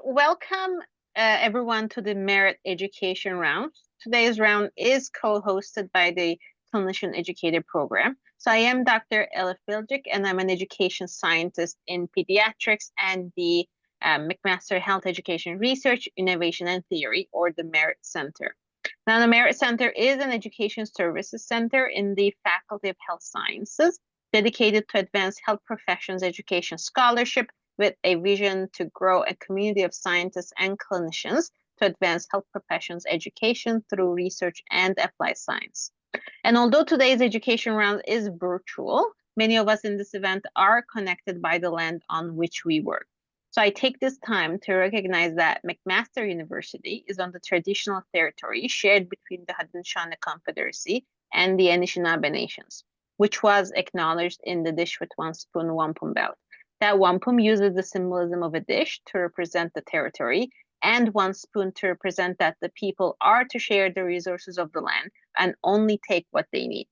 Welcome everyone to the Merit Education Round. Today's round is co-hosted by the Clinician Educator program. So I am Dr. Ella Filjic, and I'm an education scientist in pediatrics and the McMaster Health Education Research, Innovation and Theory, or the Merit Center. Now, the Merit Center is an education services center in the Faculty of Health Sciences dedicated to advance health professions education scholarship, with a vision to grow a community of scientists and clinicians to advance health professions education through research and applied science. And although today's education round is virtual, many of us in this event are connected by the land on which we work. So I take this time to recognize that McMaster University is on the traditional territory shared between the Haudenosaunee Confederacy and the Anishinaabe Nations, which was acknowledged in the Dish with One Spoon Wampum Belt. That wampum uses the symbolism of a dish to represent the territory, and one spoon to represent that the people are to share the resources of the land and only take what they need.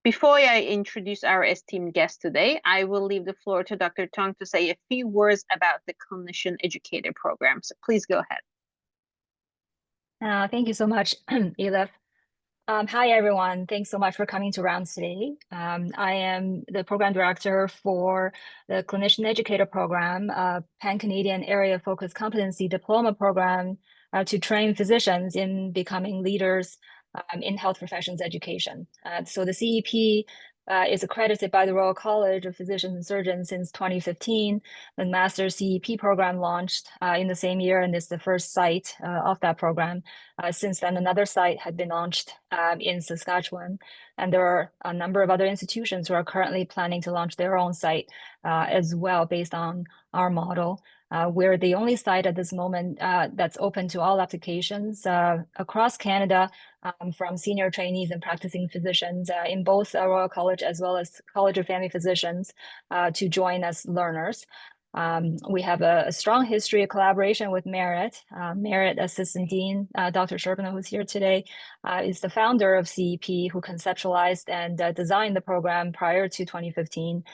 Before I introduce our esteemed guest today, I will leave the floor to Dr. Tong to say a few words about the Clinician Educator program. So please go ahead. Thank you so much, Elif. Hi, everyone. Thanks so much for coming to Rounds today. I am the program director for the Clinician Educator program, a pan-Canadian area-focused competency diploma program to train physicians in becoming leaders in health professions education. So the CEP is accredited by the Royal College of Physicians and Surgeons since 2015. The Master CEP program launched in the same year, and is the first site of that program. Since then, another site had been launched in Saskatchewan, and there are a number of other institutions who are currently planning to launch their own site as well, based on our model. We're the only site at this moment that's open to all applications across Canada, from senior trainees and practicing physicians in both Royal College as well as College of Family Physicians to join as learners. We have a strong history of collaboration with Merit. Merit Assistant Dean, Dr. Sherpina, who's here today, is the founder of CEP, who conceptualized and designed the program prior to 2015.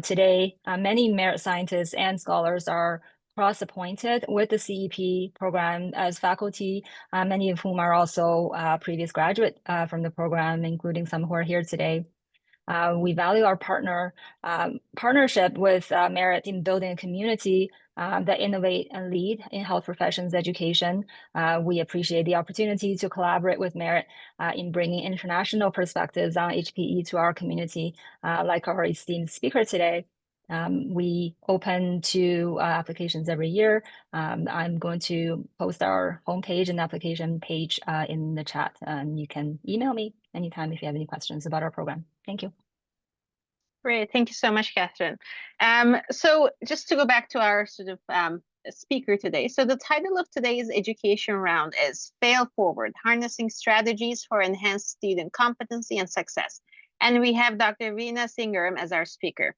Today, many Merit scientists and scholars are cross-appointed with the CEP program as faculty, many of whom are also previous graduate from the program, including some who are here today. We value our partnership with Merit in building a community that innovate and lead in health professions education. We appreciate the opportunity to collaborate with Merit in bringing international perspectives on HPE to our community, like our esteemed speaker today. We open to applications every year. I'm going to post our homepage and application page in the chat, and you can email me anytime if you have any questions about our program. Thank you. Great, thank you so much, Catherine. So just to go back to our sort of speaker today. So the title of today's education round is Fail Forward, Harnessing Strategies for Enhanced Student Competency and Success. And we have Dr. Veena Singaram as our speaker.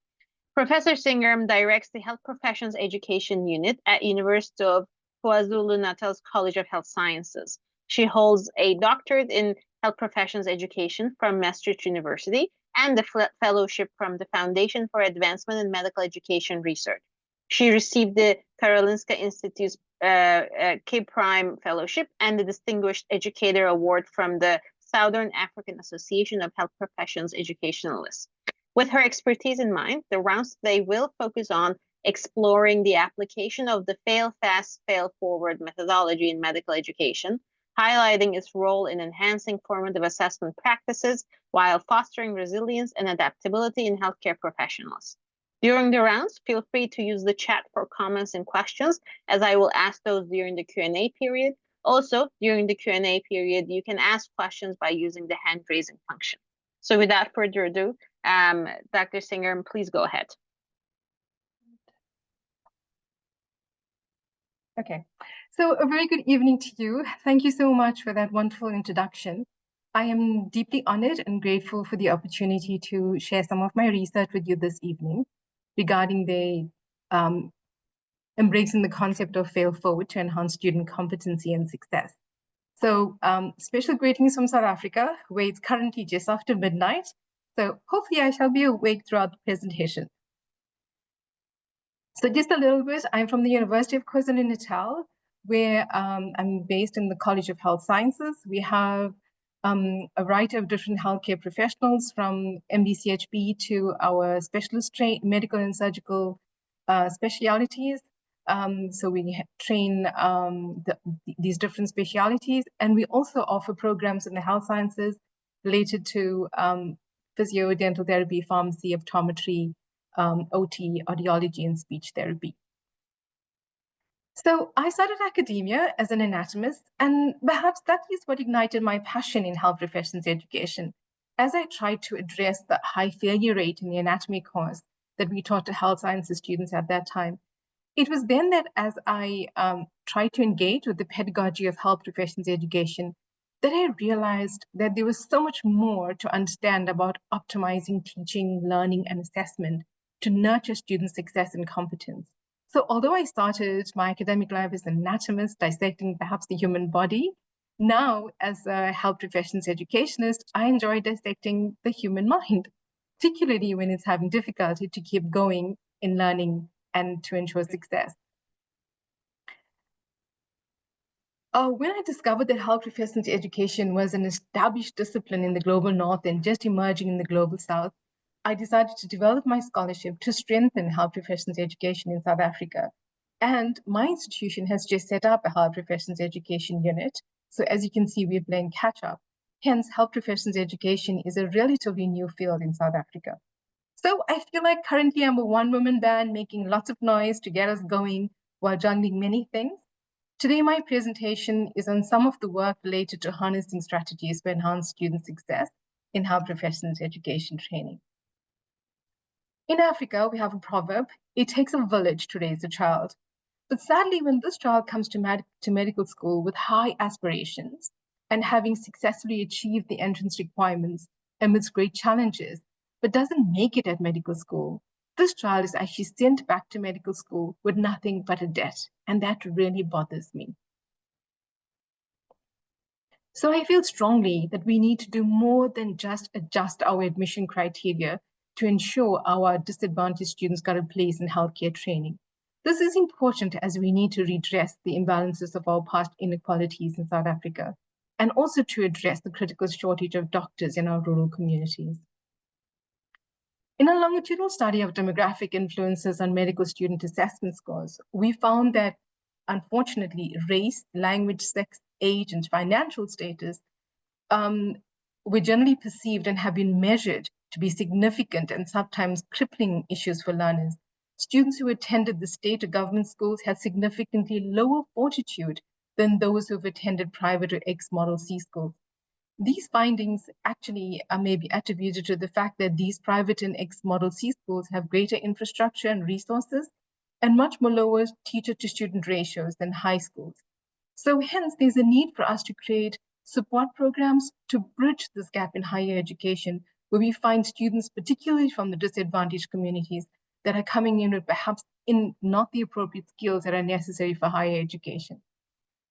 Professor Singaram directs the Health Professions Education Unit at University of KwaZulu-Natal's College of Health Sciences. She holds a doctorate in Health Professions Education from Maastricht University and a fellowship from the Foundation for Advancement in Medical Education Research. She received the Karolinska Institute's K-Prime Fellowship and the Distinguished Educator Award from the Southern African Association of Health Professions Educationalists. With her expertise in mind, the rounds today will focus on exploring the application of the fail fast, fail forward methodology in medical education, highlighting its role in enhancing formative assessment practices while fostering resilience and adaptability in healthcare professionals. During the rounds, feel free to use the chat for comments and questions, as I will ask those during the Q&A period. Also, during the Q&A period, you can ask questions by using the hand raising function. So without further ado, Dr. Singaram, please go ahead. Okay, so a very good evening to you. Thank you so much for that wonderful introduction. I am deeply honored and grateful for the opportunity to share some of my research with you this evening regarding the embracing the concept of fail forward to enhance student competency and success. So special greetings from South Africa, where it's currently just after midnight. So hopefully I shall be awake throughout the presentation. So just a little bit, I'm from the University of KwaZulu-Natal, where I'm based in the College of Health Sciences. We have a variety of different healthcare professionals from MBCHB to our specialist medical and surgical specialities. So we train these different specialities, and we also offer programs in the health sciences related to physio, dental therapy, pharmacy, optometry, OT, audiology, and speech therapy. So I started academia as an anatomist, and perhaps that is what ignited my passion in health professions education, as I tried to address the high failure rate in the anatomy course that we taught to health sciences students at that time. It was then that as I tried to engage with the pedagogy of health professions education, that I realized that there was so much more to understand about optimizing teaching, learning, and assessment to nurture student success and competence. So although I started my academic life as an anatomist, dissecting perhaps the human body, now as a health professions educationist, I enjoy dissecting the human mind, particularly when it's having difficulty to keep going in learning and to ensure success. When I discovered that health professions education was an established discipline in the global north and just emerging in the global south, I decided to develop my scholarship to strengthen health professions education in South Africa. And my institution has just set up a health professions education unit. So as you can see, we're playing catch up. Hence, health professions education is a relatively new field in South Africa. So I feel like currently I'm a one-woman band making lots of noise to get us going while juggling many things. Today, my presentation is on some of the work related to harnessing strategies for enhanced student success in health professions education training. In Africa, we have a proverb, it takes a village to raise a child. But sadly, when this child comes to medical school with high aspirations and having successfully achieved the entrance requirements amidst great challenges, but doesn't make it at medical school, this child is actually sent back to medical school with nothing but a debt. And that really bothers me. So I feel strongly that we need to do more than just adjust our admission criteria to ensure our disadvantaged students got a place in healthcare training. This is important as we need to redress the imbalances of our past inequalities in South Africa, and also to address the critical shortage of doctors in our rural communities. In a longitudinal study of demographic influences on medical student assessment scores, we found that, unfortunately, race, language, sex, age, and financial status were generally perceived and have been measured to be significant and sometimes crippling issues for learners. Students who attended the state or government schools had significantly lower fortitude than those who have attended private or ex-Model C schools. These findings actually may be attributed to the fact that these private and ex-Model C schools have greater infrastructure and resources and much more lower teacher-to-student ratios than high schools. So hence, there's a need for us to create support programs to bridge this gap in higher education, where we find students, particularly from the disadvantaged communities, that are coming in with perhaps not the appropriate skills that are necessary for higher education.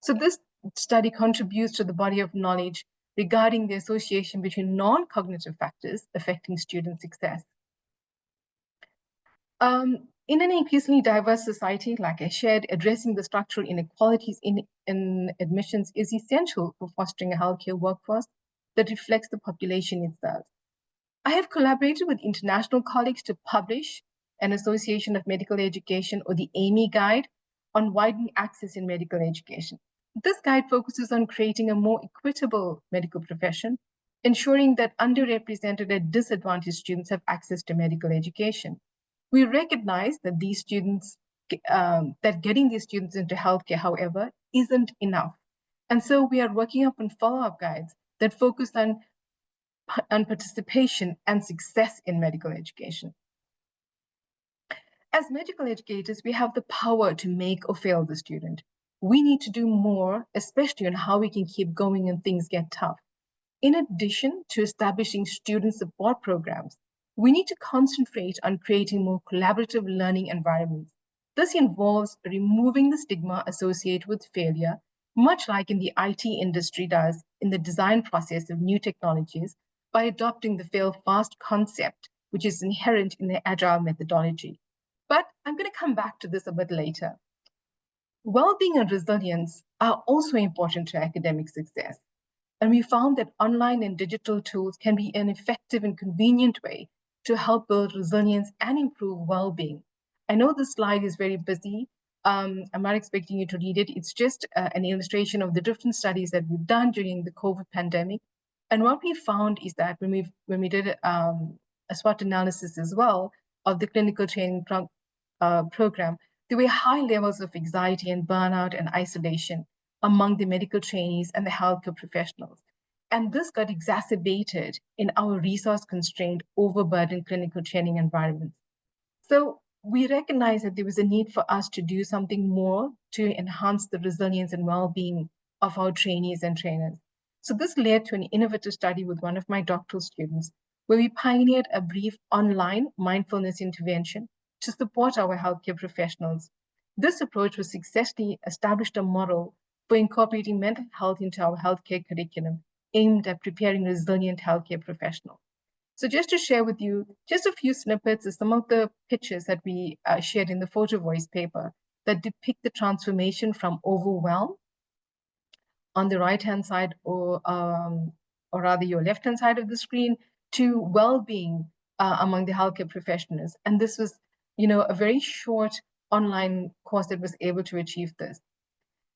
So this study contributes to the body of knowledge regarding the association between non-cognitive factors affecting student success. In an increasingly diverse society, like I shared, addressing the structural inequalities in admissions is essential for fostering a healthcare workforce that reflects the population itself. I have collaborated with international colleagues to publish an Association of Medical Education, or the AMI guide, on widening access in medical education. This guide focuses on creating a more equitable medical profession, ensuring that underrepresented and disadvantaged students have access to medical education. We recognize that getting these students into healthcare, however, isn't enough. And so we are working up on follow-up guides that focus on participation and success in medical education. As medical educators, we have the power to make or fail the student. We need to do more, especially on how we can keep going when things get tough. In addition to establishing student support programs, we need to concentrate on creating more collaborative learning environments. This involves removing the stigma associated with failure, much like in the IT industry does in the design process of new technologies, by adopting the fail fast concept, which is inherent in the agile methodology. But I'm going to come back to this a bit later. Well-being and resilience are also important to academic success. And we found that online and digital tools can be an effective and convenient way to help build resilience and improve well-being. I know this slide is very busy. I'm not expecting you to read it. It's just an illustration of the different studies that we've done during the COVID pandemic. And what we found is that when we did a SWOT analysis as well of the clinical training program, there were high levels of anxiety and burnout and isolation among the medical trainees and the healthcare professionals. And this got exacerbated in our resource-constrained, overburdened clinical training environments. So we recognized that there was a need for us to do something more to enhance the resilience and well-being of our trainees and trainers. So this led to an innovative study with one of my doctoral students, where we pioneered a brief online mindfulness intervention to support our healthcare professionals. This approach was successfully established a model for incorporating mental health into our healthcare curriculum, aimed at preparing resilient healthcare professionals. So just to share with you just a few snippets of some of the pictures that we shared in the Photo Voice paper that depict the transformation from overwhelm on the right-hand side, or rather your left-hand side of the screen, to well-being among the healthcare professionals. And this was, a very short online course that was able to achieve this.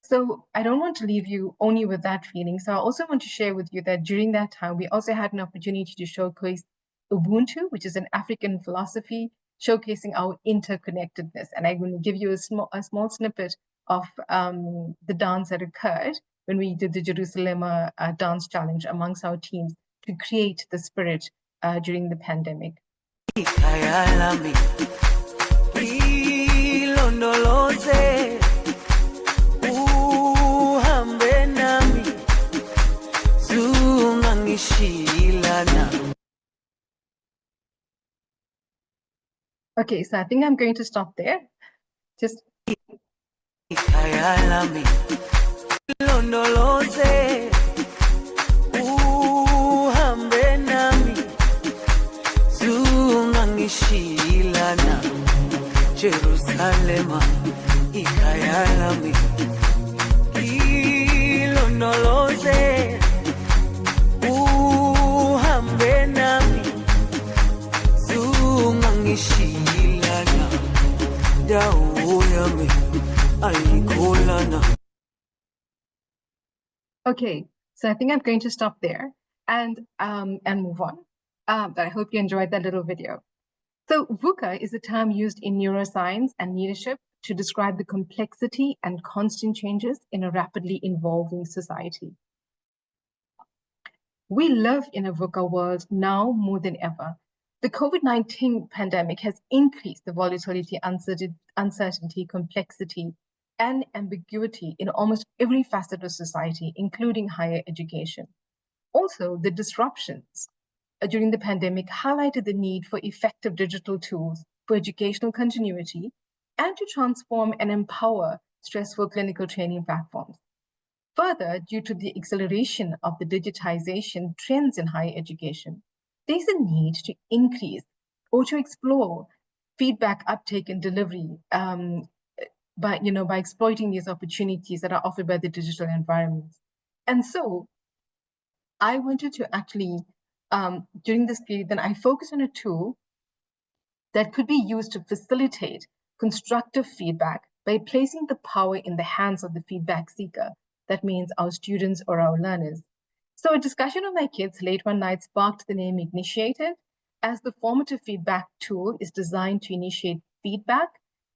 So I don't want to leave you only with that feeling. So I also want to share with you that during that time, we also had an opportunity to showcase Ubuntu, which is an African philosophy, showcasing our interconnectedness. And I'm going to give you a small snippet of the dance that occurred when we did the Jerusalem dance challenge amongst our teams to create the spirit during the pandemic. Okay, so I think I'm going to stop there. Just Jerusalem, ikayalami, ilondoloze, uhambe nami, zungangishilana, dawo yami, ayikholana. Okay, so I think I'm going to stop there and move on. But I hope you enjoyed that little video. So VUCA is a term used in neuroscience and leadership to describe the complexity and constant changes in a rapidly evolving society. We live in a VUCA world now more than ever. The COVID-19 pandemic has increased the volatility, uncertainty, complexity, and ambiguity in almost every facet of society, including higher education. Also, the disruptions during the pandemic highlighted the need for effective digital tools for educational continuity and to transform and empower stressful clinical training platforms. Further, due to the acceleration of the digitization trends in higher education, there's a need to increase or to explore feedback uptake and delivery by exploiting these opportunities that are offered by the digital environments. And so I wanted to actually during this period, then I focused on a tool that could be used to facilitate constructive feedback by placing the power in the hands of the feedback seeker. That means our students or our learners. So a discussion with my kids late one night sparked the name Initiative, as the formative feedback tool is designed to initiate feedback,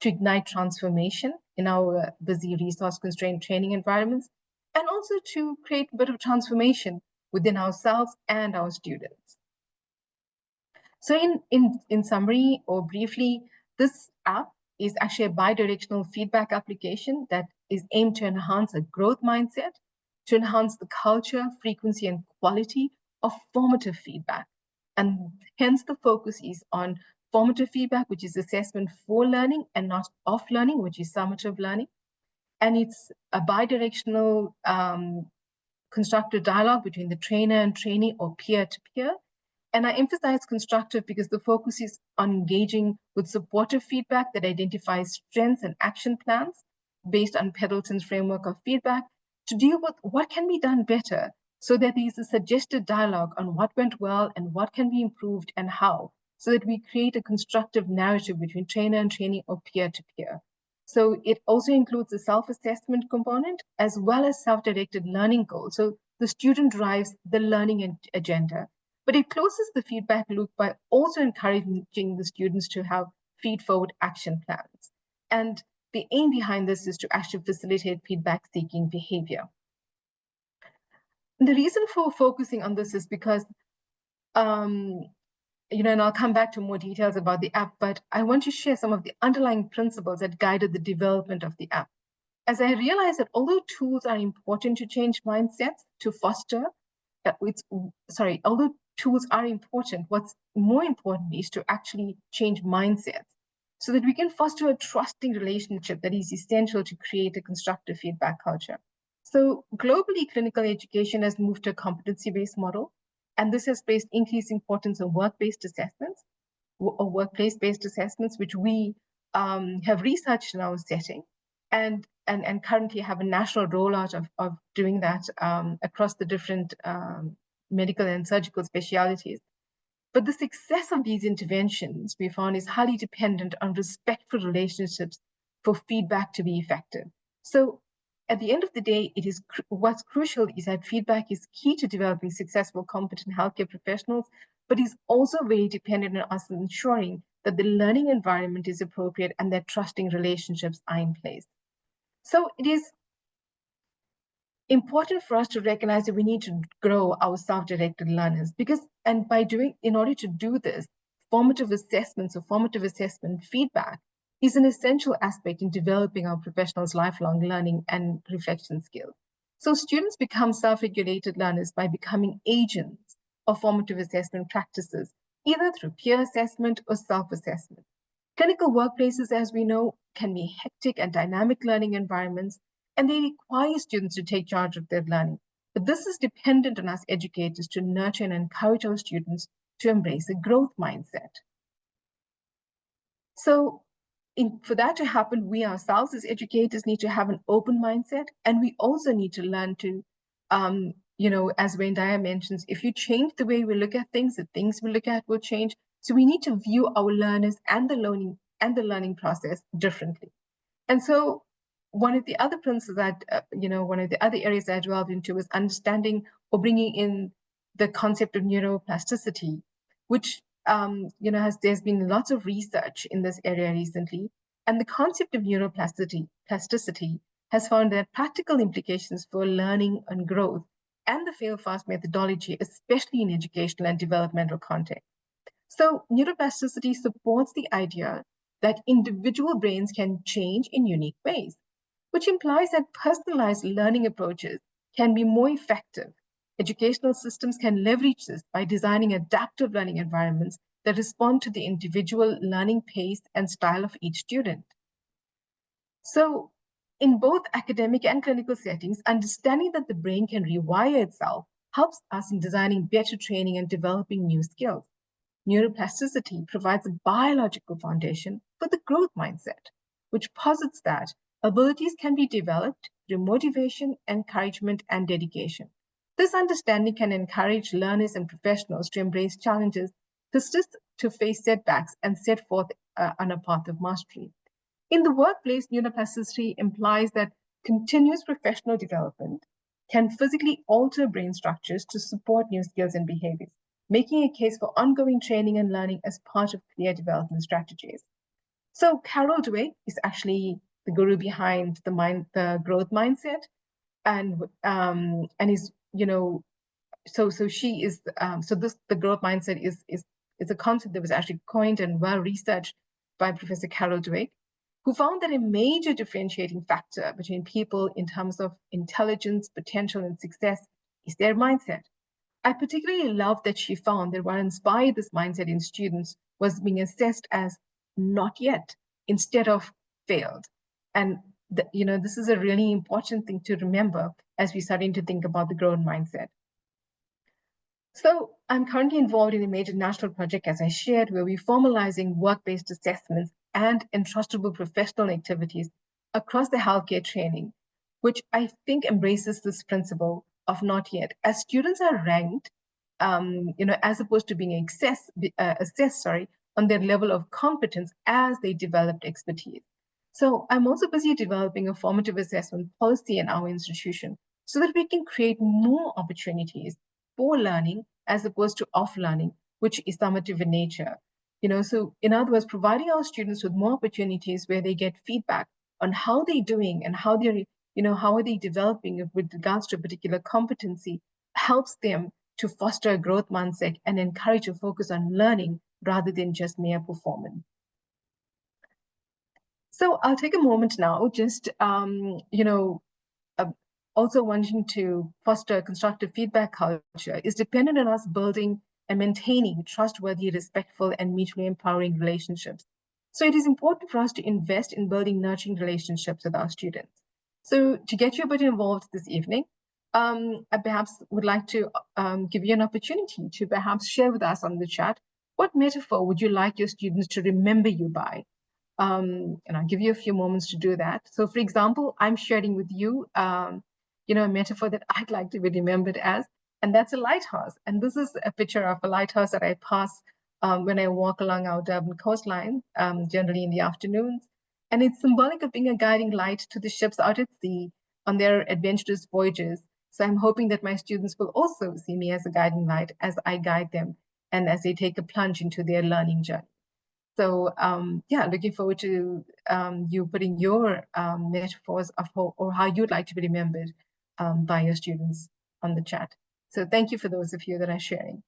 to ignite transformation in our busy resource-constrained training environments, and also to create a bit of transformation within ourselves and our students. So in summary or briefly, this app is actually a bidirectional feedback application that is aimed to enhance a growth mindset, to enhance the culture, frequency, and quality of formative feedback. And hence the focus is on formative feedback, which is assessment for learning, and not of learning, which is summative learning. And it's a bidirectional constructive dialogue between the trainer and trainee or peer-to-peer. And I emphasize constructive because the focus is on engaging with supportive feedback that identifies strengths and action plans based on Pendleton's framework of feedback to deal with what can be done better, so that there is a suggested dialogue on what went well and what can be improved and how, so that we create a constructive narrative between trainer and trainee or peer to peer. So it also includes a self-assessment component as well as self-directed learning goals. So the student drives the learning agenda, but it closes the feedback loop by also encouraging the students to have feed-forward action plans. And the aim behind this is to actually facilitate feedback-seeking behavior. And the reason for focusing on this is because and I'll come back to more details about the app, but I want to share some of the underlying principles that guided the development of the app. As I realized that although tools are important to change mindsets, to foster, although tools are important, what's more important is to actually change mindsets so that we can foster a trusting relationship that is essential to create a constructive feedback culture. So globally, clinical education has moved to a competency-based model, and this has placed increased importance on work-based assessments or workplace-based assessments, which we have researched in our setting and currently have a national rollout of doing that across the different medical and surgical specialities. But the success of these interventions, we found, is highly dependent on respectful relationships for feedback to be effective. So at the end of the day, what's crucial is that feedback is key to developing successful, competent healthcare professionals, but is also very dependent on us ensuring that the learning environment is appropriate and that trusting relationships are in place. So it is important for us to recognize that we need to grow our self-directed learners in order to do this, formative assessments or formative assessment feedback is an essential aspect in developing our professionals' lifelong learning and reflection skills. So students become self-regulated learners by becoming agents of formative assessment practices, either through peer assessment or self-assessment. Clinical workplaces, as we know, can be hectic and dynamic learning environments, and they require students to take charge of their learning. But this is dependent on us educators to nurture and encourage our students to embrace a growth mindset. So for that to happen, we ourselves as educators need to have an open mindset, and we also need to learn to, as Wayne Dyer mentions, if you change the way we look at things, the things we look at will change. So we need to view our learners and the learning process differently. And so one of the other principles that, one of the other areas that I delved into was understanding or bringing in the concept of neuroplasticity, which there's been lots of research in this area recently, and the concept of neuroplasticity has found that practical implications for learning and growth and the fail-fast methodology, especially in educational and developmental context. So neuroplasticity supports the idea that individual brains can change in unique ways, which implies that personalized learning approaches can be more effective. Educational systems can leverage this by designing adaptive learning environments that respond to the individual learning pace and style of each student. So in both academic and clinical settings, understanding that the brain can rewire itself helps us in designing better training and developing new skills. Neuroplasticity provides a biological foundation for the growth mindset, which posits that abilities can be developed through motivation, encouragement, and dedication. This understanding can encourage learners and professionals to embrace challenges, persist to face setbacks, and set forth on a path of mastery. In the workplace, neuroplasticity implies that continuous professional development can physically alter brain structures to support new skills and behaviors, making a case for ongoing training and learning as part of career development strategies. So Carol Dweck is actually the guru behind the growth mindset, and is so she is the growth mindset is a concept that was actually coined and well researched by Professor Carol Dweck, who found that a major differentiating factor between people in terms of intelligence, potential, and success is their mindset. I particularly love that she found that what inspired this mindset in students was being assessed as not yet instead of failed. And this is a really important thing to remember as we're starting to think about the growth mindset. So I'm currently involved in a major national project, as I shared, where we're formalizing work-based assessments and entrustable professional activities across the healthcare training, which I think embraces this principle of not yet. As students are ranked, as opposed to being assessed, on their level of competence as they developed expertise. So I'm also busy developing a formative assessment policy in our institution so that we can create more opportunities for learning as opposed to off learning, which is summative in nature. So in other words, providing our students with more opportunities where they get feedback on how they're doing and how how are they developing with regards to a particular competency helps them to foster a growth mindset and encourage a focus on learning rather than just mere performance. So I'll take a moment now, just also wanting to foster a constructive feedback culture is dependent on us building and maintaining trustworthy, respectful, and mutually empowering relationships. So it is important for us to invest in building nurturing relationships with our students. So to get you a bit involved this evening, I perhaps would like to give you an opportunity to perhaps share with us on the chat, what metaphor would you like your students to remember you by? And I'll give you a few moments to do that. So for example, I'm sharing with you, a metaphor that I'd like to be remembered as, and that's a lighthouse. And this is a picture of a lighthouse that I pass when I walk along our Durban coastline, generally in the afternoons. And it's symbolic of being a guiding light to the ships out at sea on their adventurous voyages. So I'm hoping that my students will also see me as a guiding light as I guide them and as they take a plunge into their learning journey. So looking forward to you putting your metaphors of how you'd like to be remembered by your students on the chat. So thank you for those of you that are sharing.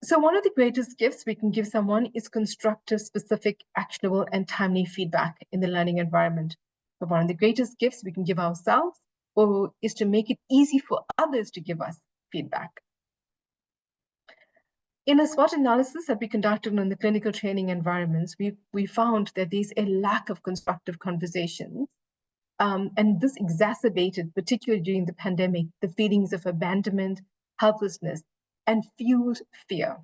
So one of the greatest gifts we can give someone is constructive, specific, actionable, and timely feedback in the learning environment. But one of the greatest gifts we can give ourselves is to make it easy for others to give us feedback. In a SWOT analysis that we conducted on the clinical training environments, we found that there's a lack of constructive conversations. And this exacerbated, particularly during the pandemic, the feelings of abandonment, helplessness, and fueled fear.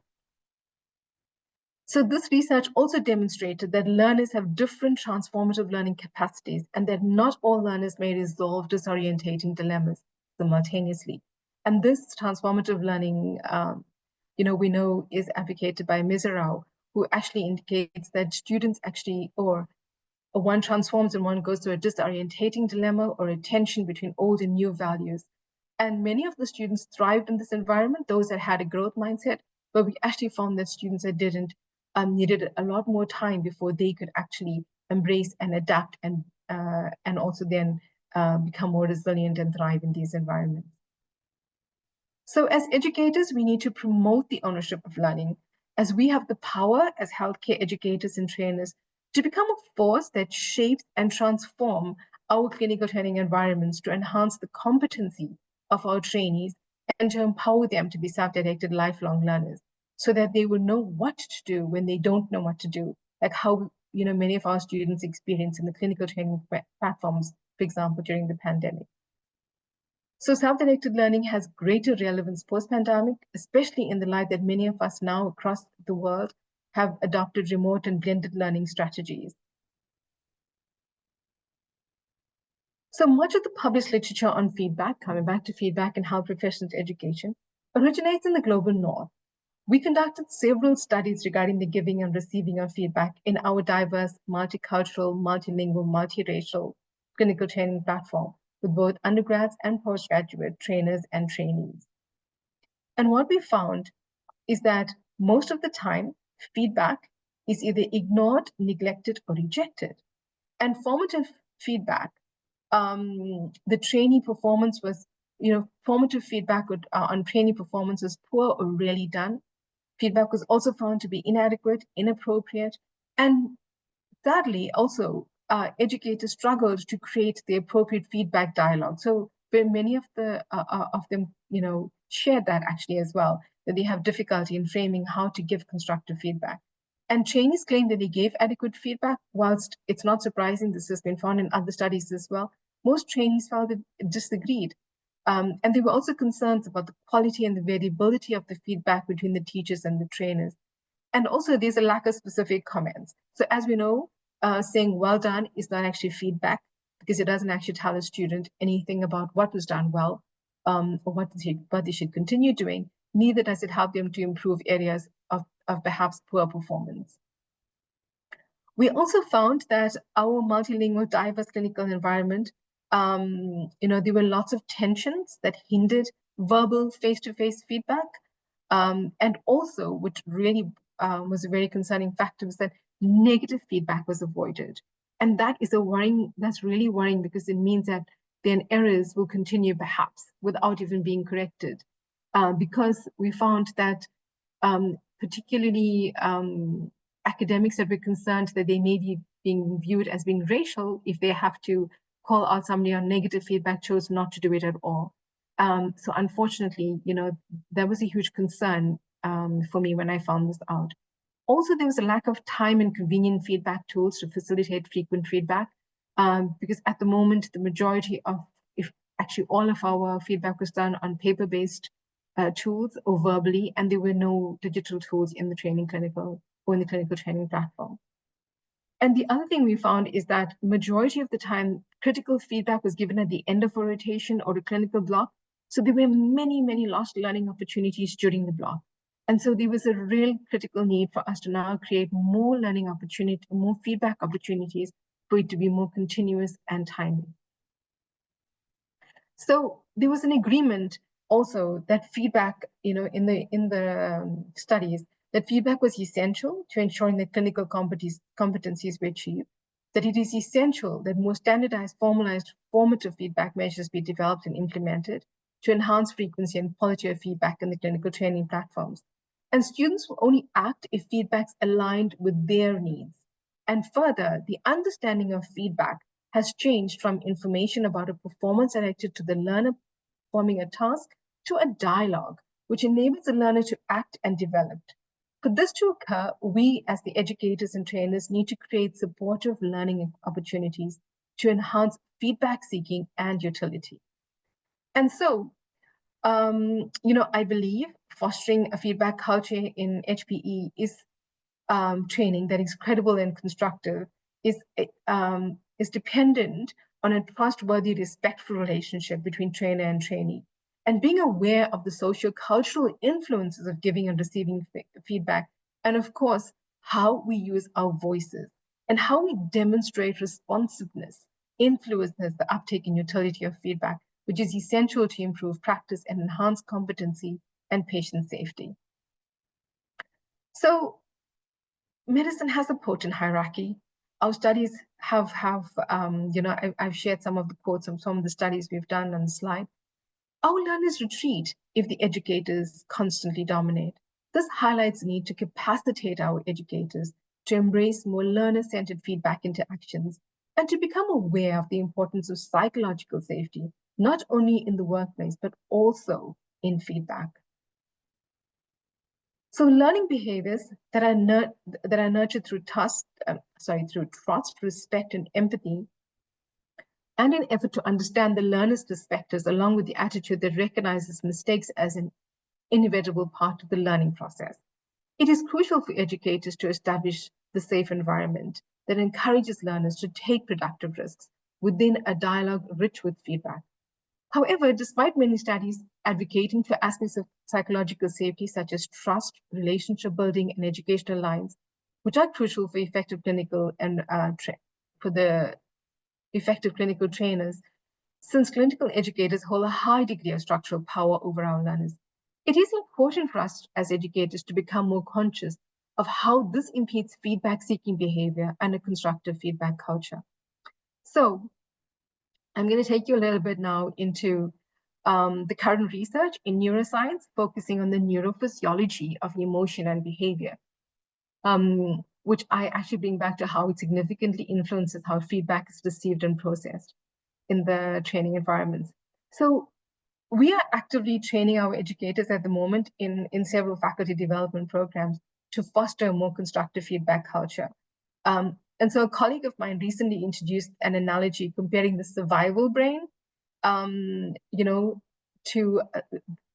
So this research also demonstrated that learners have different transformative learning capacities and that not all learners may resolve disorientating dilemmas simultaneously. And this transformative learning we know is advocated by Ms. Rao, who actually indicates that students actually, or one transforms and one goes through a disorientating dilemma or a tension between old and new values. And many of the students thrived in this environment, those that had a growth mindset, but we actually found that students that didn't needed a lot more time before they could actually embrace and adapt and also then become more resilient and thrive in these environments. So as educators, we need to promote the ownership of learning as we have the power as healthcare educators and trainers to become a force that shapes and transforms our clinical training environments to enhance the competency of our trainees and to empower them to be self-directed lifelong learners so that they will know what to do when they don't know what to do, like how many of our students experience in the clinical training platforms, for example, during the pandemic. So self-directed learning has greater relevance post-pandemic, especially in the light that many of us now across the world have adopted remote and blended learning strategies. So much of the published literature on feedback, coming back to feedback in health professions education, originates in the global north. We conducted several studies regarding the giving and receiving of feedback in our diverse, multicultural, multilingual, multiracial clinical training platform with both undergrads and postgraduate trainers and trainees. And what we found is that most of the time, feedback is either ignored, neglected, or rejected. And formative feedback, the trainee performance was, formative feedback on trainee performance was poor or rarely done. Feedback was also found to be inadequate, inappropriate, and sadly, also, educators struggled to create the appropriate feedback dialogue. So where many of them, shared that actually as well, that they have difficulty in framing how to give constructive feedback. And trainees claim that they gave adequate feedback, whilst it's not surprising, this has been found in other studies as well. Most trainees felt it disagreed. And there were also concerns about the quality and the variability of the feedback between the teachers and the trainers. And also there's a lack of specific comments. So as we know, saying well done is not actually feedback, because it doesn't actually tell a student anything about what was done well, or what they should continue doing. Neither does it help them to improve areas of perhaps poor performance. We also found that our multilingual, diverse clinical environment, there were lots of tensions that hindered verbal face-to-face feedback. And also, which really was a very concerning factor, was that negative feedback was avoided. And that is that's really worrying, because it means that then errors will continue perhaps without even being corrected. Because we found that particularly academics that were concerned that they may be being viewed as being racial if they have to call out somebody on negative feedback, chose not to do it at all. So unfortunately, that was a huge concern for me when I found this out. Also, there was a lack of time and convenient feedback tools to facilitate frequent feedback, because at the moment, the majority of, if actually all of our feedback was done on paper-based tools or verbally, and there were no digital tools in the clinical training platform. And the other thing we found is that majority of the time, critical feedback was given at the end of a rotation or a clinical block. So there were many, many lost learning opportunities during the block. And so there was a real critical need for us to now create more learning opportunity, more feedback opportunities for it to be more continuous and timely. So there was an agreement also that feedback, in the studies, that feedback was essential to ensuring that clinical competencies were achieved, that it is essential that more standardized, formalized, formative feedback measures be developed and implemented to enhance frequency and quality of feedback in the clinical training platforms. And students will only act if feedback's aligned with their needs. And further, the understanding of feedback has changed from information about a performance directed to the learner performing a task to a dialogue, which enables the learner to act and develop. For this to occur, we as the educators and trainers need to create supportive learning opportunities to enhance feedback seeking and utility. And so, I believe fostering a feedback culture in HPE is training that is credible and constructive, is dependent on a trustworthy, respectful relationship between trainer and trainee. And being aware of the socio-cultural influences of giving and receiving feedback, and of course, how we use our voices and how we demonstrate responsiveness influences the uptake and utility of feedback, which is essential to improve practice and enhance competency and patient safety. So medicine has a potent hierarchy. Our studies have I've shared some of the quotes from some of the studies we've done on the slide. Our learners retreat if the educators constantly dominate. This highlights the need to capacitate our educators to embrace more learner-centered feedback interactions and to become aware of the importance of psychological safety, not only in the workplace, but also in feedback. So learning behaviors that are nurtured through trust, respect, and empathy, and an effort to understand the learner's perspectives, along with the attitude that recognizes mistakes as an inevitable part of the learning process. It is crucial for educators to establish the safe environment that encourages learners to take productive risks within a dialogue rich with feedback. However, despite many studies advocating for aspects of psychological safety, such as trust, relationship building, and educational lines, which are crucial for effective clinical and effective clinical trainers, since clinical educators hold a high degree of structural power over our learners, it is important for us as educators to become more conscious of how this impedes feedback-seeking behavior and a constructive feedback culture. So I'm going to take you a little bit now into the current research in neuroscience, focusing on the neurophysiology of emotion and behavior, which I actually bring back to how it significantly influences how feedback is received and processed in the training environments. So we are actively training our educators at the moment in several faculty development programs to foster a more constructive feedback culture. And so a colleague of mine recently introduced an analogy comparing the survival brain, to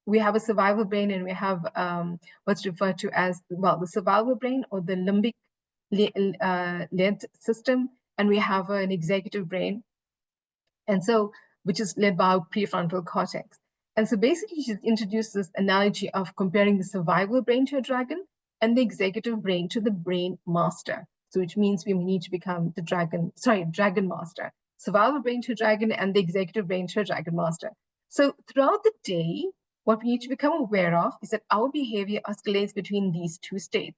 we have a survival brain, and we have what's referred to as, well, the survival brain or the limbic led system, and we have an executive brain, and so which is led by our prefrontal cortex. And so basically she's introduced this analogy of comparing the survival brain to a dragon and the executive brain to the brain master. So which means we need to become the dragon master. Survival brain to a dragon and the executive brain to a dragon master. So throughout the day, what we need to become aware of is that our behavior oscillates between these two states,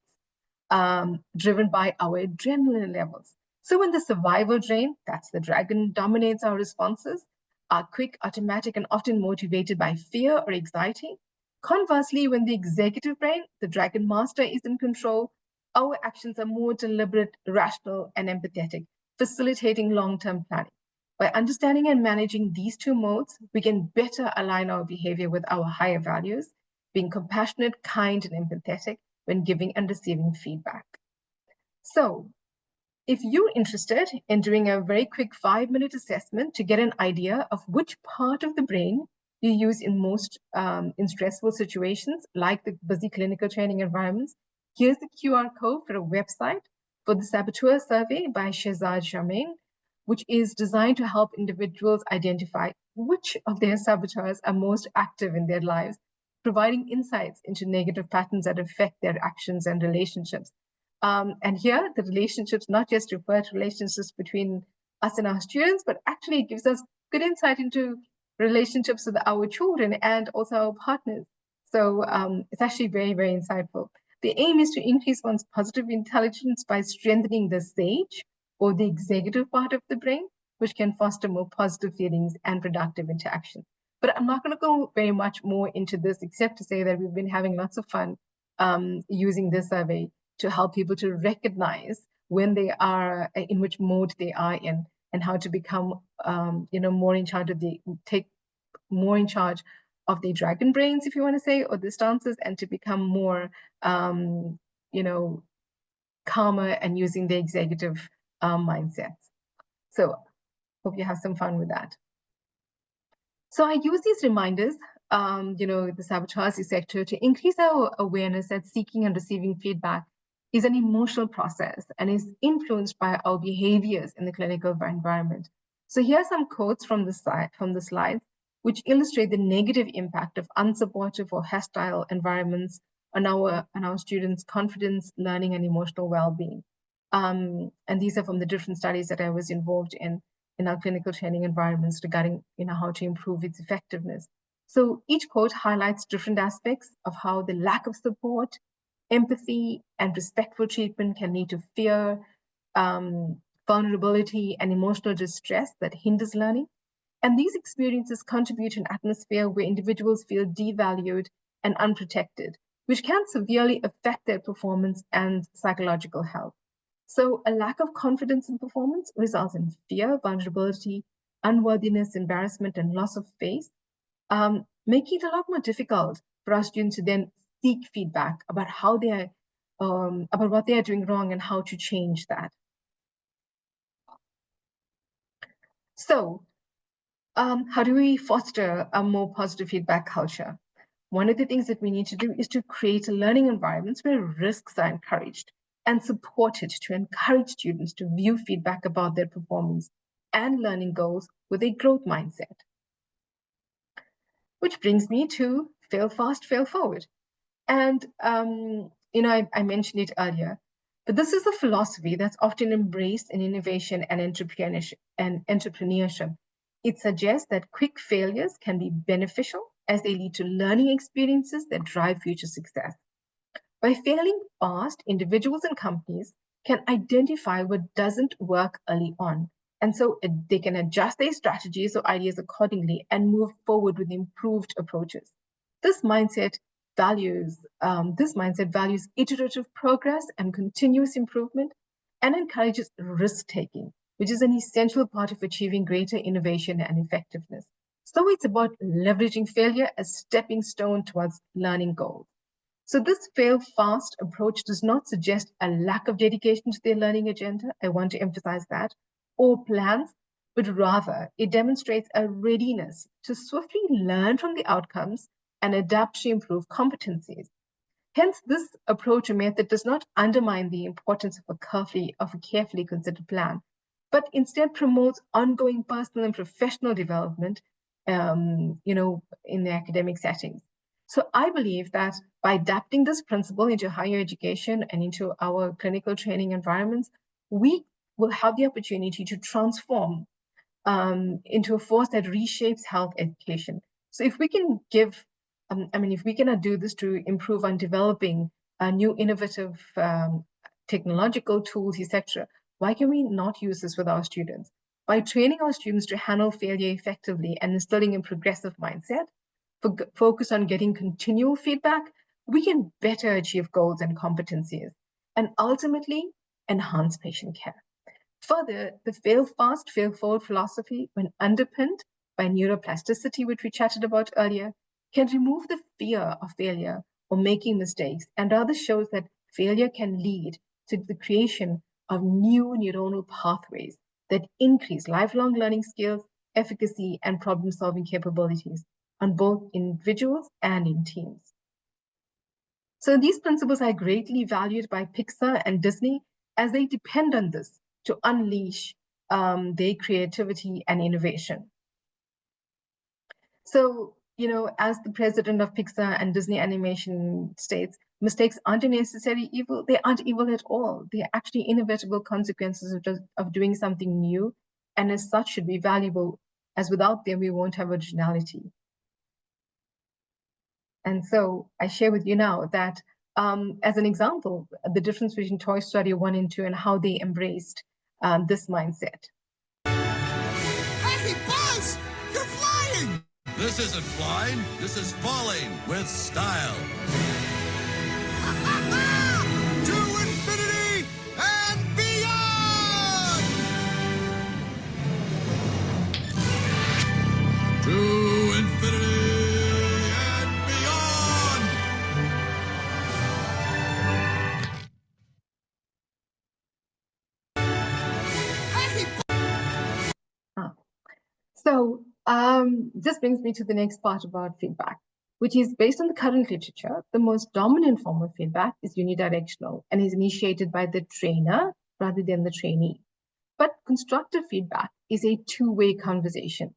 driven by our adrenaline levels. So when the survival brain, that's the dragon, dominates our responses, are quick, automatic, and often motivated by fear or anxiety. Conversely, when the executive brain, the dragon master, is in control, our actions are more deliberate, rational, and empathetic, facilitating long-term planning. By understanding and managing these two modes, we can better align our behavior with our higher values, being compassionate, kind, and empathetic when giving and receiving feedback. So, if you're interested in doing a very quick 5-minute assessment to get an idea of which part of the brain you use in most in stressful situations, like the busy clinical training environments, here's the QR code for a website for the Saboteur Survey by Shehzad Jamain, which is designed to help individuals identify which of their saboteurs are most active in their lives, providing insights into negative patterns that affect their actions and relationships. And here, the relationships not just refer to relationships between us and our students, but actually it gives us good insight into relationships with our children and also our partners. So it's actually very, very insightful. The aim is to increase one's positive intelligence by strengthening the sage, or the executive part of the brain, which can foster more positive feelings and productive interaction. But I'm not going to go very much more into this, except to say that we've been having lots of fun using this survey to help people to recognize when they are, in which mode they are in, and how to become, more in charge of take more in charge of the dragon brains, if you want to say, or the stances, and to become more, calmer and using the executive mindsets. So hope you have some fun with that. So I use these reminders, the sabotage sector, to increase our awareness that seeking and receiving feedback is an emotional process and is influenced by our behaviors in the clinical environment. So here are some quotes from the slides, which illustrate the negative impact of unsupportive or hostile environments on our students' confidence, learning, and emotional well-being. And these are from the different studies that I was involved in our clinical training environments regarding how to improve its effectiveness. So each quote highlights different aspects of how the lack of support, empathy, and respectful treatment can lead to fear, vulnerability, and emotional distress that hinders learning. And these experiences contribute to an atmosphere where individuals feel devalued and unprotected, which can severely affect their performance and psychological health. So a lack of confidence in performance results in fear, vulnerability, unworthiness, embarrassment, and loss of faith, making it a lot more difficult for our students to then seek feedback about how they are, about what they are doing wrong and how to change that. So, how do we foster a more positive feedback culture? One of the things that we need to do is to create learning environments where risks are encouraged and supported, to encourage students to view feedback about their performance and learning goals with a growth mindset. Which brings me to fail fast, fail forward. And, I mentioned it earlier, but this is a philosophy that's often embraced in innovation and entrepreneurship. It suggests that quick failures can be beneficial as they lead to learning experiences that drive future success. By failing fast, individuals and companies can identify what doesn't work early on. And so they can adjust their strategies or ideas accordingly and move forward with improved approaches. This mindset values iterative progress and continuous improvement, and encourages risk-taking, which is an essential part of achieving greater innovation and effectiveness. So it's about leveraging failure as stepping stone towards learning goals. So this fail fast approach does not suggest a lack of dedication to their learning agenda. I want to emphasize that, or plans, but rather it demonstrates a readiness to swiftly learn from the outcomes and adapt to improve competencies. Hence, this approach or method does not undermine the importance of a carefully considered plan, but instead promotes ongoing personal and professional development, in the academic settings. So I believe that by adapting this principle into higher education and into our clinical training environments, we will have the opportunity to transform into a force that reshapes health education. So if we can give, if we cannot do this to improve on developing new innovative technological tools, etc., why can we not use this with our students? By training our students to handle failure effectively and instilling a progressive mindset, focus on getting continual feedback, we can better achieve goals and competencies and ultimately enhance patient care. Further, the fail fast, fail forward philosophy, when underpinned by neuroplasticity, which we chatted about earlier, can remove the fear of failure or making mistakes and rather shows that failure can lead to the creation of new neuronal pathways that increase lifelong learning skills, efficacy, and problem-solving capabilities on both individuals and in teams. So these principles are greatly valued by Pixar and Disney as they depend on this to unleash their creativity and innovation. So, as the president of Pixar and Disney Animation states, mistakes aren't a necessary evil. They aren't evil at all. They're actually inevitable consequences of doing something new, and as such should be valuable, as without them, we won't have originality. And so I share with you now that as an example, the difference between Toy Story 1 and 2 and how they embraced this mindset. Hey, Buzz! You're flying! This isn't flying, this is falling with style. To infinity and beyond! To infinity and beyond! Hey, So this brings me to the next part about feedback, which is based on the current literature. The most dominant form of feedback is unidirectional and is initiated by the trainer rather than the trainee. But constructive feedback is a two-way conversation.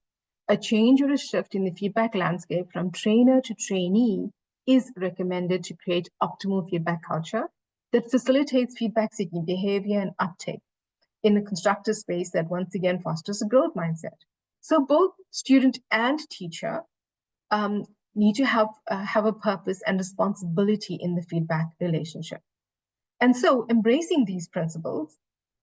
A change or a shift in the feedback landscape from trainer to trainee is recommended to create optimal feedback culture that facilitates feedback-seeking behavior and uptake in a constructive space that once again fosters a growth mindset. So both student and teacher need to have a purpose and responsibility in the feedback relationship. And so embracing these principles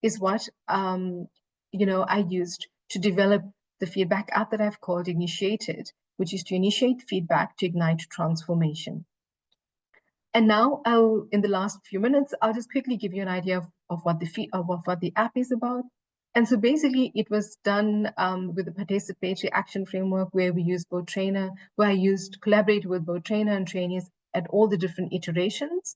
is what I used to develop the feedback app that I've called Initiated, which is to initiate feedback to ignite transformation. And now in the last few minutes, I'll just quickly give you an idea of what the app is about. And so basically it was done with the participatory action framework where I collaborated with both trainer and trainees at all the different iterations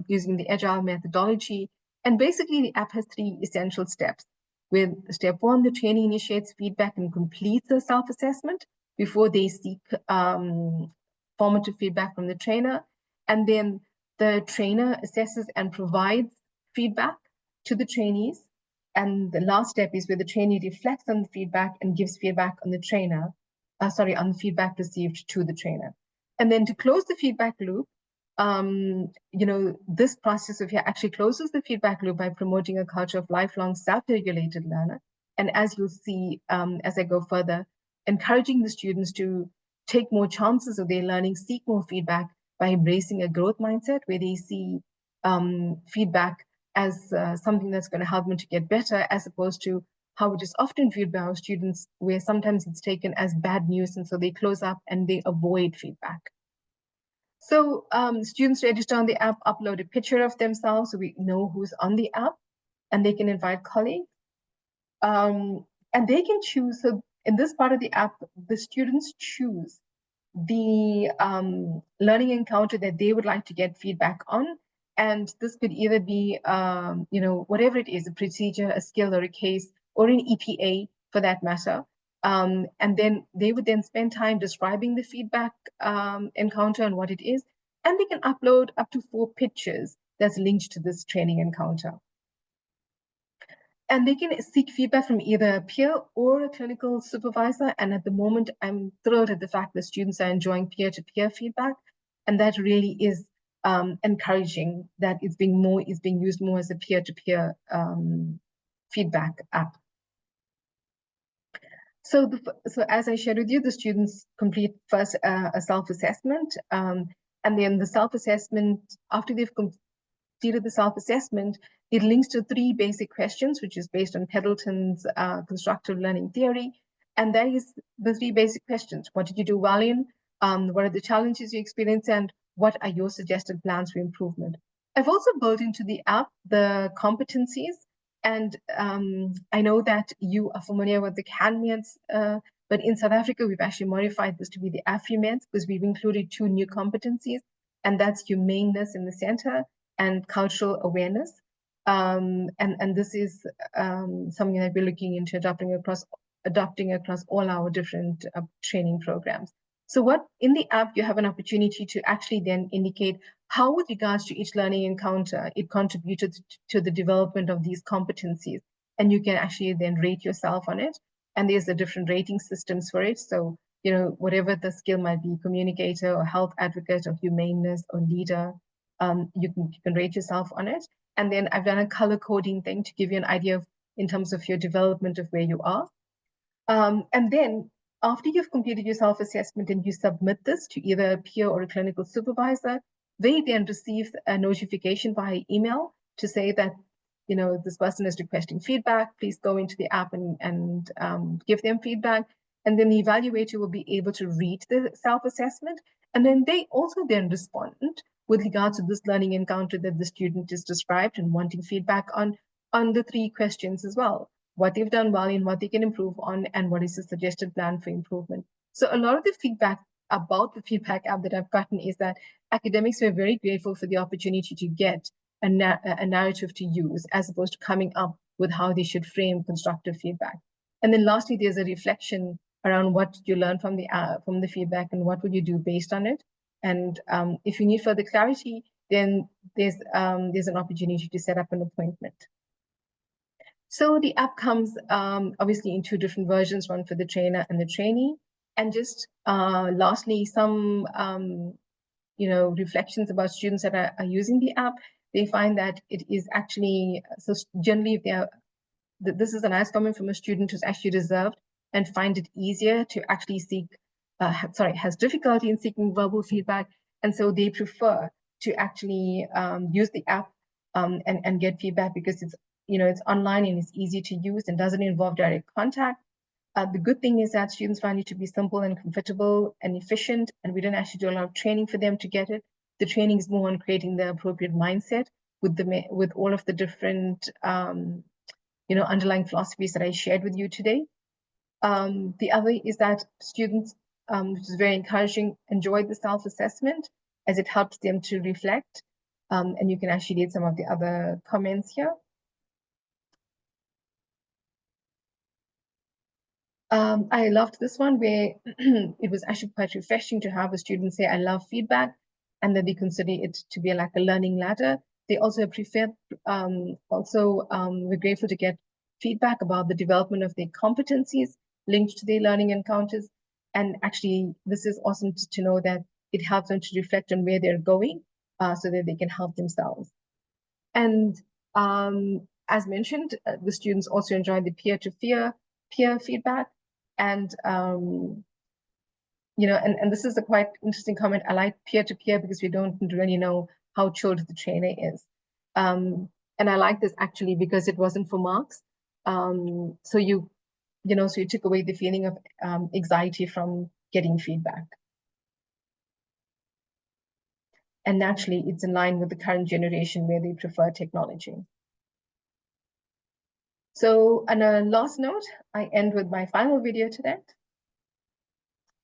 using the agile methodology. And basically the app has 3 essential steps. With step 1, the trainee initiates feedback and completes a self-assessment before they seek formative feedback from the trainer. And then the trainer assesses and provides feedback to the trainees. And the last step is where the trainee reflects on the feedback and gives feedback on the on the feedback received to the trainer. And then to close the feedback loop, this process of here actually closes the feedback loop by promoting a culture of lifelong self-regulated learner. And as you'll see as I go further, encouraging the students to take more chances of their learning, seek more feedback by embracing a growth mindset where they see feedback as something that's going to help them to get better, as opposed to how it is often viewed by our students, where sometimes it's taken as bad news, and so they close up and they avoid feedback. So students register on the app, upload a picture of themselves so we know who's on the app, and they can invite colleagues. And they can choose, so in this part of the app, the students choose the learning encounter that they would like to get feedback on. And this could either be, whatever it is, a procedure, a skill, or a case, or an EPA. for that matter. And then they would then spend time describing the feedback encounter and what it is. And they can upload up to 4 pictures that's linked to this training encounter. And they can seek feedback from either a peer or a clinical supervisor. And at the moment, I'm thrilled at the fact that students are enjoying peer-to-peer feedback. And that really is encouraging that it's being used more as a peer-to-peer feedback app. So as I shared with you, the students complete first a self-assessment, and then the self-assessment, after they've completed the self-assessment, it links to 3 basic questions, which is based on Pendleton's constructive learning theory. And that is the 3 basic questions. What did you do well in? What are the challenges you experienced? And what are your suggested plans for improvement? I've also built into the app the competencies. And I know that you are familiar with the CANMEDs, but in South Africa, we've actually modified this to be the AFRIMEDs because we've included 2 new competencies, and that's humaneness in the center and cultural awareness. And this is something that we're looking into adopting across all our different training programs. So what in the app, you have an opportunity to actually then indicate how, with regards to each learning encounter, it contributed to the development of these competencies. And you can actually then rate yourself on it. And there's the different rating systems for it. So, you know, whatever the skill might be, communicator or health advocate or humaneness or leader, you can rate yourself on it. And then I've done a color coding thing to give you an idea of, in terms of your development of where you are. And then after you've completed your self-assessment and you submit this to either a peer or a clinical supervisor, they then receive a notification via email to say that, you know, this person is requesting feedback. Please go into the app and give them feedback. And then the evaluator will be able to read the self-assessment. And then they also then respond with regards to this learning encounter that the student is described and wanting feedback on the 3 questions as well. What they've done well in, what they can improve on, and what is the suggested plan for improvement. So a lot of the feedback about the feedback app that I've gotten is that academics were very grateful for the opportunity to get a narrative to use, as opposed to coming up with how they should frame constructive feedback. And then lastly, there's a reflection around what you learn from the feedback and what would you do based on it. And if you need further clarity, then there's an opportunity to set up an appointment. So the app comes obviously in 2 different versions, one for the trainer and the trainee. And just lastly, some reflections about students that are using the app. They find that it is actually, so generally if this is a nice comment from a student who's actually reserved and find it easier to actually seek, has difficulty in seeking verbal feedback. And so they prefer to actually use the app and get feedback because it's online and it's easy to use and doesn't involve direct contact. The good thing is that students find it to be simple and comfortable and efficient, and we don't actually do a lot of training for them to get it. The training is more on creating the appropriate mindset with all of the different underlying philosophies that I shared with you today. The other is that students, which is very encouraging, enjoyed the self-assessment as it helps them to reflect. And you can actually read some of the other comments here. I loved this one where it was actually quite refreshing to have a student say, I love feedback, and that they consider it to be like a learning ladder. They also we're grateful to get feedback about the development of their competencies linked to their learning encounters. And actually, this is awesome to know that it helps them to reflect on where they're going so that they can help themselves. And as mentioned, the students also enjoy the peer feedback. And and this is a quite interesting comment. I like peer-to-peer because we don't really know how chilled the trainer is. And I like this actually because it wasn't for marks. So you took away the feeling of anxiety from getting feedback. And naturally, it's in line with the current generation where they prefer technology. So on a last note, I end with my final video today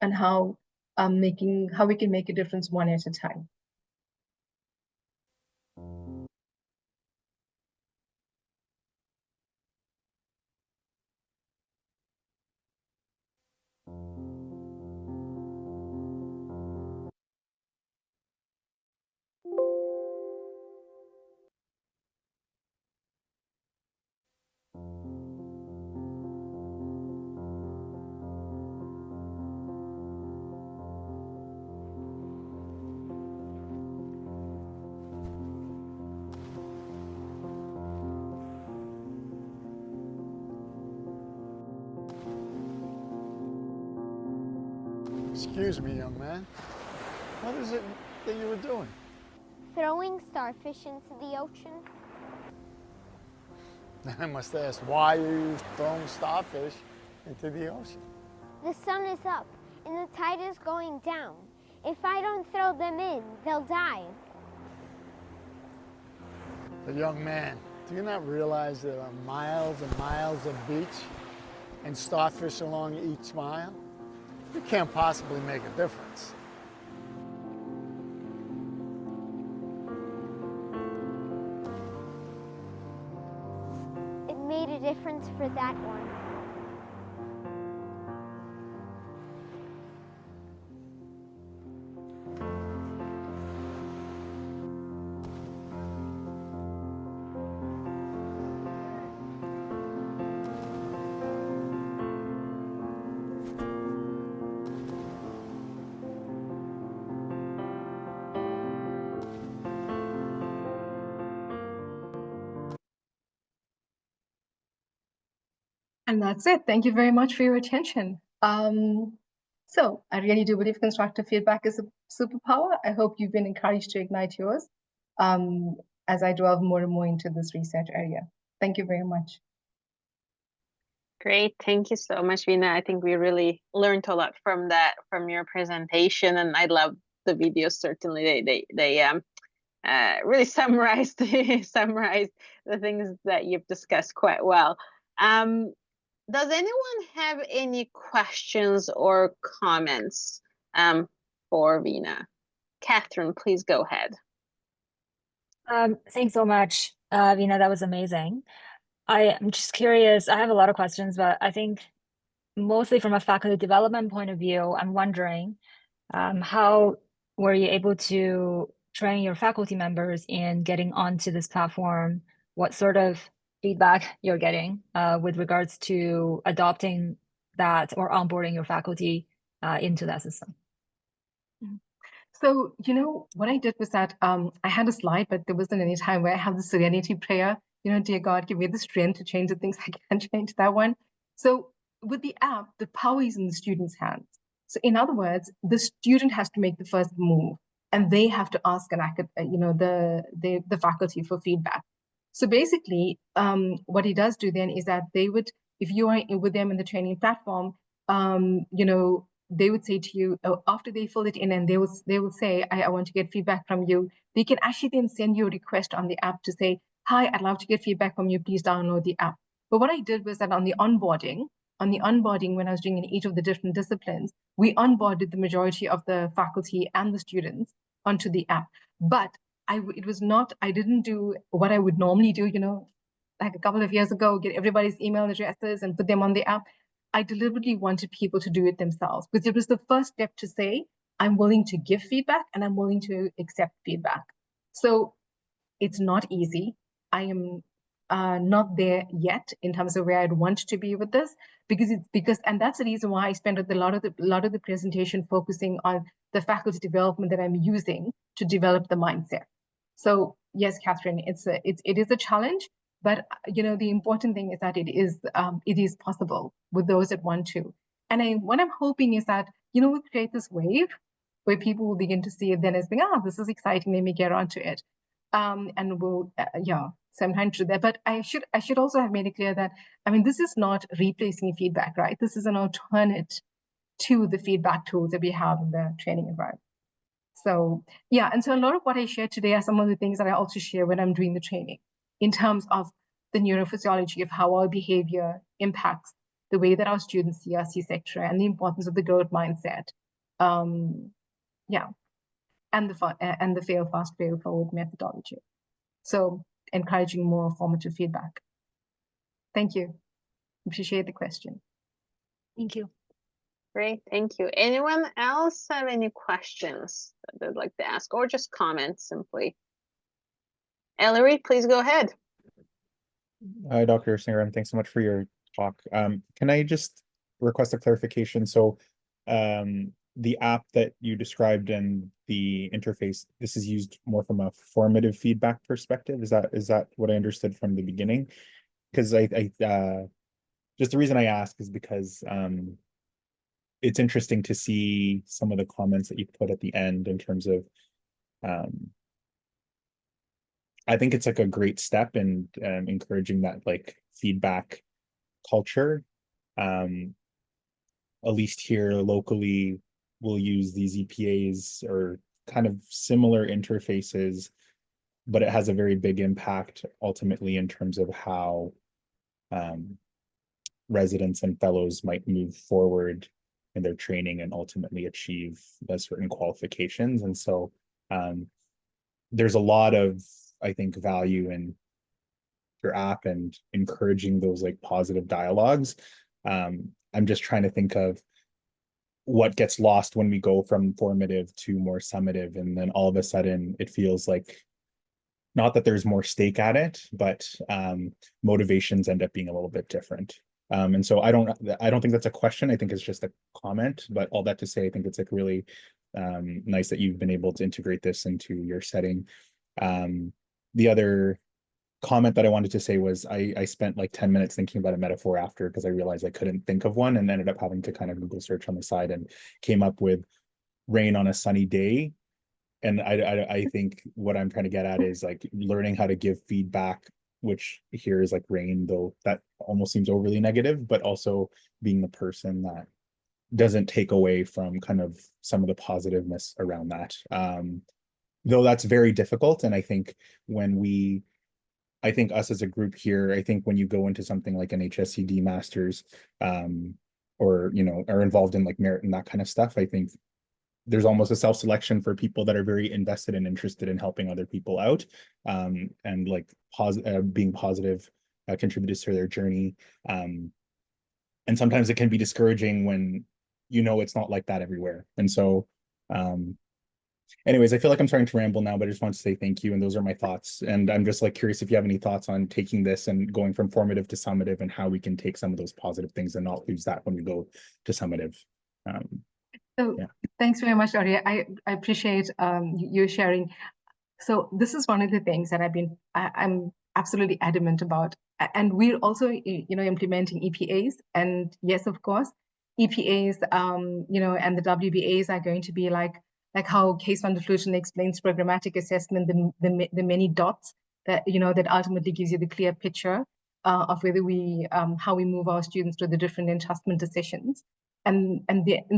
and how we can make a difference one at a time. Excuse me, young man. What is it that you were doing? Throwing starfish into the ocean. I must ask, why are you throwing starfish into the ocean? The sun is up and the tide is going down. If I don't throw them in, they'll die. But young man, do you not realize there are miles and miles of beach and starfish along each mile? You can't possibly make a difference. It made a difference for that one. And that's it. Thank you very much for your attention. So I really do believe constructive feedback is a superpower. I hope you've been encouraged to ignite yours as I delve more and more into this research area. Thank you very much. Great, thank you so much, Veena. I think we really learned a lot from from your presentation, and I love the videos. Certainly, they really summarized summarized the things that you've discussed quite well. Does anyone have any questions or comments for Veena? Catherine, please go ahead. Thanks so much, Veena. That was amazing. I'm just curious. I have a lot of questions, but I think mostly from a faculty development point of view, I'm wondering how were you able to train your faculty members in getting onto this platform? What sort of feedback you're getting with regards to adopting that or onboarding your faculty into that system? So, you know, what I did was that I had a slide, but there wasn't any time where I have the serenity prayer, you know, dear God, give me the strength to change the things I can't change that one. So with the app, the power is in the student's hands. So in other words, the student has to make the first move and they have to ask the faculty for feedback. So basically, what he does do then is that they would, if you are with them in the training platform, they would say to you after they fill it in, and they will say, I want to get feedback from you. They can actually then send you a request on the app to say, hi, I'd love to get feedback from you. Please download the app. But what I did was that on the onboarding, when I was doing in each of the different disciplines, we onboarded the majority of the faculty and the students onto the app. But I didn't do what I would normally do, you know, like a couple of years ago, get everybody's email addresses and put them on the app. I deliberately wanted people to do it themselves because it was the first step to say, I'm willing to give feedback and I'm willing to accept feedback. So it's not easy. I am not there yet in terms of where I'd want to be with this and that's the reason why I spent a lot of the presentation focusing on the faculty development that I'm using to develop the mindset. So yes, Catherine, it is a challenge. But you know, the important thing is that it is possible with those that want to. And what I'm hoping is that, you know, we'll create this wave where people will begin to see it then as being, this is exciting, let me get onto it. And we'll, so I'm trying to do that. But I should also have made it clear that, I mean, this is not replacing feedback, right? This is an alternate to the feedback tools that we have in the training environment. So yeah, and so a lot of what I shared today are some of the things that I also share when I'm doing the training in terms of the neurophysiology of how our behavior impacts the way that our students see us, etc., and the importance of the growth mindset. And the fail fast, fail forward methodology. So encouraging more formative feedback. Thank you. Appreciate the question. Thank you. Great, thank you. Anyone else have any questions that they'd like to ask or just comment simply? Ellery, please go ahead. Hi, Dr. Singaram. Thanks so much for your talk. Can I just request a clarification? So the app that you described and the interface, this is used more from a formative feedback perspective. Is that what I understood from the beginning? Because I just the reason I ask is because it's interesting to see some of the comments that you put at the end in terms of, I think it's like a great step in encouraging that like feedback culture. At least here locally, we'll use these EPAs or kind of similar interfaces, but it has a very big impact ultimately in terms of how residents and fellows might move forward in their training and ultimately achieve certain qualifications. And so there's a lot of, I think, value in your app and encouraging those like positive dialogues. I'm just trying to think of what gets lost when we go from formative to more summative, and then all of a sudden it feels like, not that there's more stake at it, but motivations end up being a little bit different. And so I don't think that's a question. I think it's just a comment. But all that to say, I think it's like really nice that you've been able to integrate this into your setting. The other comment that I wanted to say was I spent like 10 minutes thinking about a metaphor after, because I realized I couldn't think of one, and ended up having to kind of Google search on the side and came up with rain on a sunny day. And I think what I'm trying to get at is like learning how to give feedback, which here is like rain, though that almost seems overly negative, but also being the person that doesn't take away from kind of some of the positiveness around that. Though that's very difficult. And I think I think us as a group here, I think when you go into something like an HSCD masters, or, you know, are involved in like merit and that kind of stuff, I think there's almost a self-selection for people that are very invested and interested in helping other people out, and like being positive contributors to their journey. And sometimes it can be discouraging when you know it's not like that everywhere. And so anyways, I feel like I'm starting to ramble now, but I just want to say thank you. And those are my thoughts. And I'm just like curious if you have any thoughts on taking this and going from formative to summative, and how we can take some of those positive things and not lose that when we go to summative. So yeah. Thanks very much, Arya. I appreciate you sharing. So this is one of the things that I'm absolutely adamant about. And we're also, implementing EPAs. And yes, of course, EPAs, and the WBAs are going to be like how Case van der Vleuten explains programmatic assessment, the many dots that, that ultimately gives you the clear picture of whether how we move our students to the different adjustment decisions. And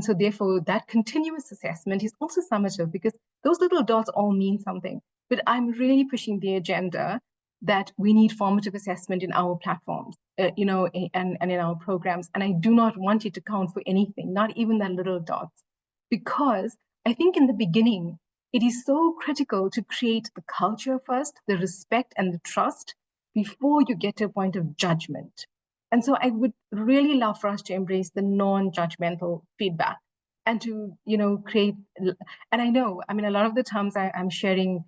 so therefore that continuous assessment is also summative, because those little dots all mean something. But I'm really pushing the agenda that we need formative assessment in our platforms, and in our programs. And I do not want it to count for anything, not even that little dots, because I think in the beginning, it is so critical to create the culture first, the respect and the trust, before you get to a point of judgment. And so I would really love for us to embrace the non-judgmental feedback and to, create, and I know, I mean, a lot of the times I'm sharing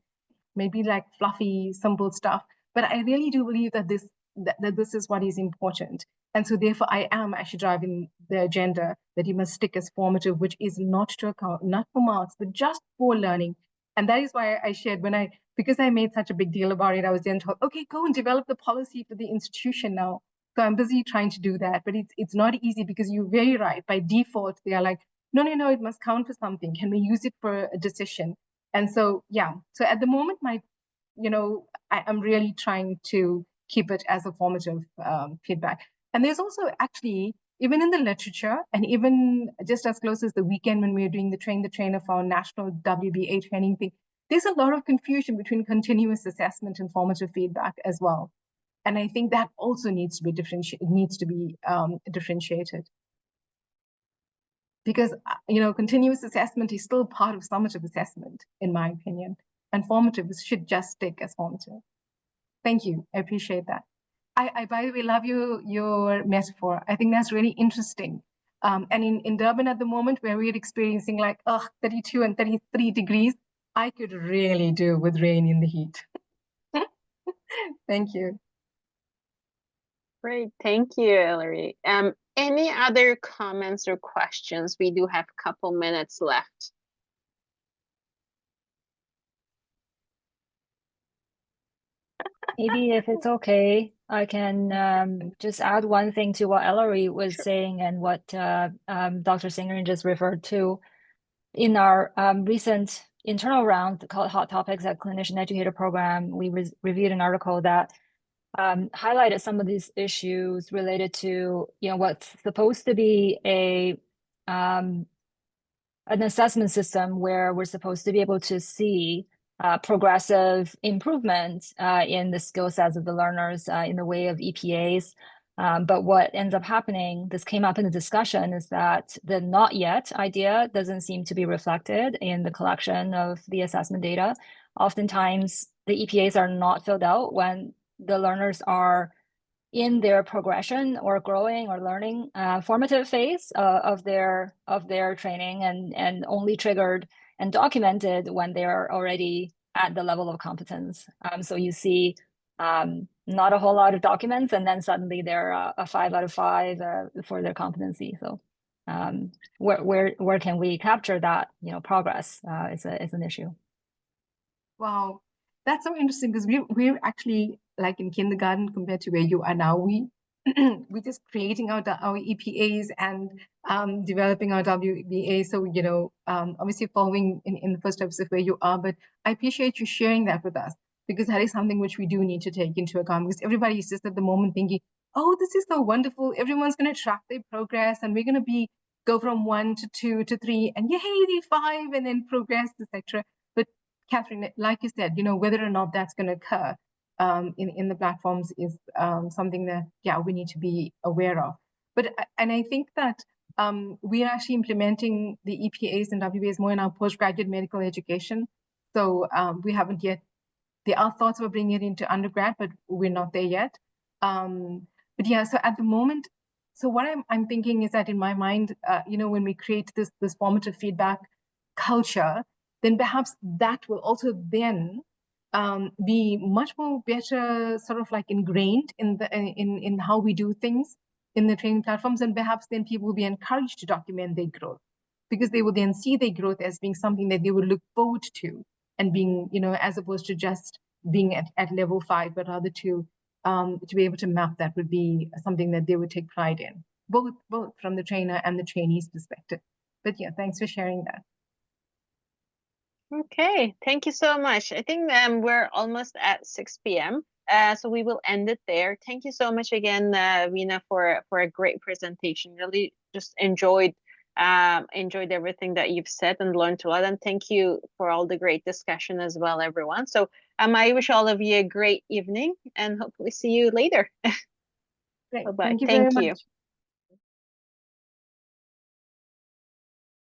maybe like fluffy, simple stuff, but I really do believe that this is what is important. And so therefore I am actually driving the agenda that you must stick as formative, which is not to account, not for marks, but just for learning. And that is why I shared because I made such a big deal about it, I was then told, okay, go and develop the policy for the institution now. So I'm busy trying to do that, but it's not easy, because you're very right. By default, they are like, no, it must count for something. Can we use it for a decision? And so, yeah. So at the moment, I'm really trying to keep it as a formative feedback. And there's also actually, even in the literature, and even just as close as the weekend when we were doing the Train the Trainer for our national WBA training thing, there's a lot of confusion between continuous assessment and formative feedback as well. And I think that also needs to be differentiated. Because, continuous assessment is still part of summative assessment, in my opinion. And formative should just stick as formative. Thank you. I appreciate that. I by the way, love your metaphor. I think that's really interesting. And in Durban at the moment, where we're experiencing like 32 and 33 degrees, I could really do with rain in the heat. Thank you. Great, thank you, Hilary. Any other comments or questions? We do have a couple minutes left. Maybe if it's okay, I can just add one thing to what Ellery was saying and what Dr. Singaram just referred to. In our recent internal round called Hot Topics at Clinician Educator Program, we reviewed an article that highlighted some of these issues related to, what's supposed to be an assessment system where we're supposed to be able to see progressive improvement in the skill sets of the learners in the way of EPAs. But what ends up happening, this came up in the discussion, is that the not yet idea doesn't seem to be reflected in the collection of the assessment data. Oftentimes, the EPAs are not filled out when the learners are in their progression or growing or learning formative phase of their training, and only triggered and documented when they're already at the level of competence. So you see not a whole lot of documents, and then suddenly they're a 5 out of 5 for their competency. So where can we capture that progress is an issue. Wow, that's so interesting, because we're actually like in kindergarten compared to where you are now. We're just creating our EPAs and developing our WBA. So obviously following in the first steps of where you are, but I appreciate you sharing that with us, because that is something which we do need to take into account, because everybody is just at the moment thinking, oh, this is so wonderful, everyone's going to track their progress, and we're going to go from 1 to 2 to 3, and yay, they 5, and then progress, etc. But Catherine, like you said, whether or not that's going to occur in the platforms is something that, we need to be aware of. And I think that we are actually implementing the EPAs and WBAs more in our postgraduate medical education. So we haven't yet, there are thoughts about bringing it into undergrad, but we're not there yet. But yeah, so at the moment, so what I'm thinking is that in my mind, when we create this formative feedback culture, then perhaps that will also then be much more better sort of like ingrained in how we do things in the training platforms, and perhaps then people will be encouraged to document their growth, because they will then see their growth as being something that they would look forward to, and being, as opposed to just being at level 5, but rather to be able to map that would be something that they would take pride in, both from the trainer and the trainee's perspective. But yeah, thanks for sharing that. Okay, thank you so much. I think we're almost at 6 p.m. So we will end it there. Thank you so much again, Veena, for a great presentation. Really just enjoyed everything that you've said and learned a lot. And thank you for all the great discussion as well, everyone. So I wish all of you a great evening, and hopefully see you later. Great. Bye-bye. Thank you very much.